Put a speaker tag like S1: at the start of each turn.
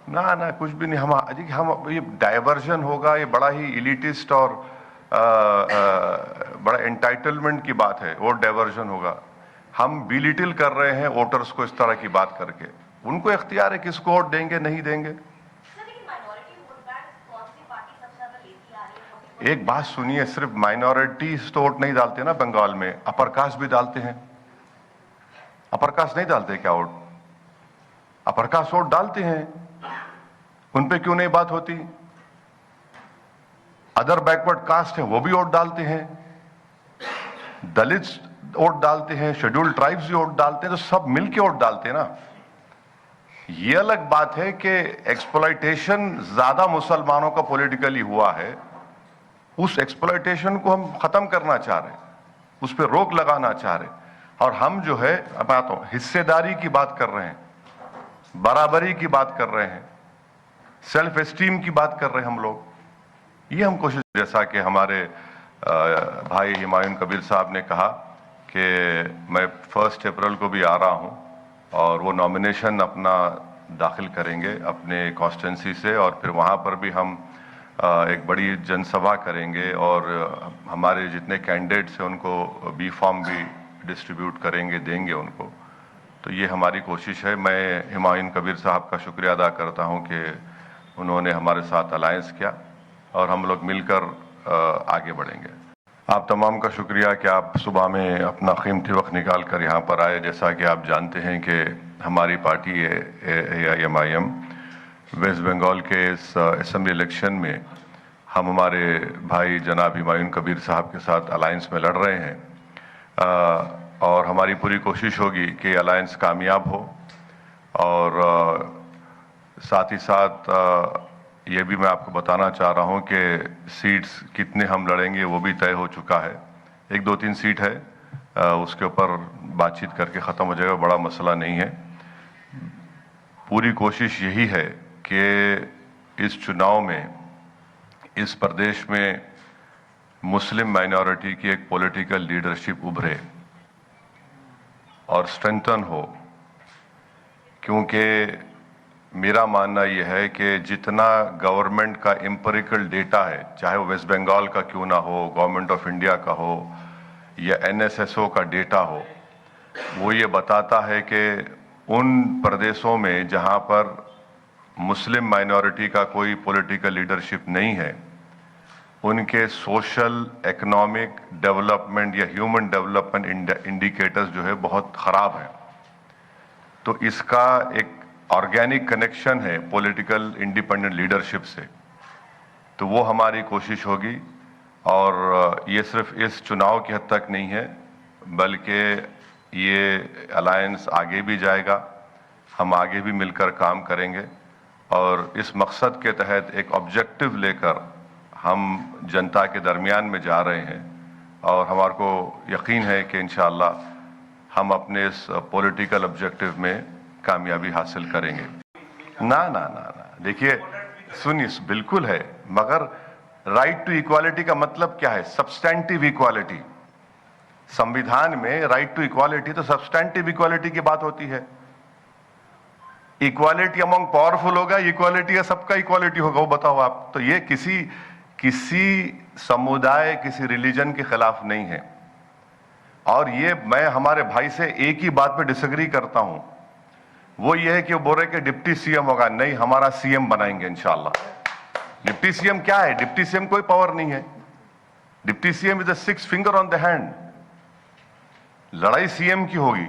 S1: ना कुछ भी नहीं. हम ये डाइवर्जन होगा, ये बड़ा ही इलिटिस्ट और बड़ा एंटाइटलमेंट की बात है. वोट डाइवर्जन होगा. हम बिलिटिल कर रहे हैं वोटर्स को इस तरह की बात करके. उनको इख्तियार है किसको वोट देंगे नहीं देंगे. एक बात सुनिए, सिर्फ माइनॉरिटीज तो वोट नहीं डालते ना बंगाल में, अपर कास्ट भी डालते हैं. अपर कास्ट नहीं डालते क्या वोट? अपर कास्ट वोट डालते हैं. उन पे क्यों नहीं बात होती? अदर बैकवर्ड कास्ट है वो भी वोट डालते हैं, दलित वोट डालते हैं, शेड्यूल्ड ट्राइब्स भी वोट डालते हैं. तो सब मिलके वोट डालते हैं ना. ये अलग बात है कि एक्सप्लॉइटेशन ज्यादा मुसलमानों का पॉलिटिकली हुआ है. उस एक्सप्लॉइटेशन को हम खत्म करना चाह रहे हैं, उस पर रोक लगाना चाह रहे हैं. और हम जो है, अब आता हूं, हिस्सेदारी की बात कर रहे हैं, बराबरी की बात कर रहे हैं, सेल्फ एस्टीम की बात कर रहे हैं हम लोग. ये हम कोशिश, जैसा कि हमारे भाई हुमायूं कबीर साहब ने कहा कि मैं 1 अप्रैल को भी आ रहा हूं और वो नॉमिनेशन अपना दाखिल करेंगे अपने कॉन्स्टिट्यूंसी से, और फिर वहां पर भी हम एक बड़ी जनसभा करेंगे और हमारे जितने कैंडिडेट्स हैं उनको बी फॉर्म भी डिस्ट्रीब्यूट करेंगे, देंगे उनको. तो ये हमारी कोशिश है. मैं हुमायूं कबीर साहब का शुक्रिया अदा करता हूं कि उन्होंने हमारे साथ अलायंस किया और हम लोग मिलकर आगे बढ़ेंगे. आप तमाम का शुक्रिया कि आप सुबह में अपना कीमती वक्त निकाल कर यहाँ पर आए. जैसा कि आप जानते हैं कि हमारी पार्टी AIMIM वेस्ट बंगाल के इस असेंबली इलेक्शन में हम हमारे भाई जनाब हुमायूं कबीर साहब के साथ अलायंस में लड़ रहे हैं. और हमारी पूरी कोशिश होगी कि अलायंस कामयाब हो. और साथ ही साथ ये भी मैं आपको बताना चाह रहा हूं कि सीट्स कितने हम लड़ेंगे वो भी तय हो चुका है. 1, 2, 3 सीट है, उसके ऊपर बातचीत करके ख़त्म हो जाएगा, बड़ा मसला नहीं है. पूरी कोशिश यही है कि इस चुनाव में इस प्रदेश में मुस्लिम माइनॉरिटी की एक पॉलिटिकल लीडरशिप उभरे और स्ट्रेंथन हो. क्योंकि मेरा मानना यह है कि जितना गवर्नमेंट का एम्पिरिकल डेटा है, चाहे वो वेस्ट बंगाल का क्यों ना हो, गवर्नमेंट ऑफ इंडिया का हो या NSSO का डेटा हो, वो ये बताता है कि उन प्रदेशों में जहां पर मुस्लिम माइनॉरिटी का कोई पॉलिटिकल लीडरशिप नहीं है, उनके सोशल, इकोनॉमिक डेवलपमेंट या ह्यूमन डेवलपमेंट इंडिकेटर्स जो है बहुत खराब हैं. तो इसका एक ऑर्गेनिक कनेक्शन है पॉलिटिकल इंडिपेंडेंट लीडरशिप से. तो वो हमारी कोशिश होगी. और ये सिर्फ इस चुनाव की हद तक नहीं है, बल्कि ये अलायंस आगे भी जाएगा. हम आगे भी मिलकर काम करेंगे और इस मकसद के तहत एक ऑब्जेक्टिव लेकर हम जनता के दरमियान में जा रहे हैं. और हमारे को यकीन है कि इंशाअल्लाह हम अपने इस पॉलिटिकल ऑब्जेक्टिव में कामयाबी हासिल करेंगे. ना देखिए, सुनिए, बिल्कुल है, मगर राइट टू इक्वालिटी का मतलब क्या है? Substantive equality. संविधान में राइट टू इक्वालिटी तो सब्सटेंटिव इक्वालिटी की बात होती है. इक्वालिटी अमंग पावरफुल होगा, इक्वालिटी या सबका इक्वालिटी होगा, वो बताओ आप. तो ये किसी समुदाय, किसी रिलीजन के खिलाफ नहीं है. और ये मैं हमारे भाई से एक ही बात पे डिसएग्री करता हूं, वो ये है कि वो बोल रहे कि डिप्टी सीएम होगा. नहीं, हमारा सीएम बनाएंगे इंशाअल्लाह. डिप्टी सीएम क्या है? डिप्टी सीएम कोई पावर नहीं है. Deputy CM is the 6th finger on the hand. लड़ाई सीएम की होगी.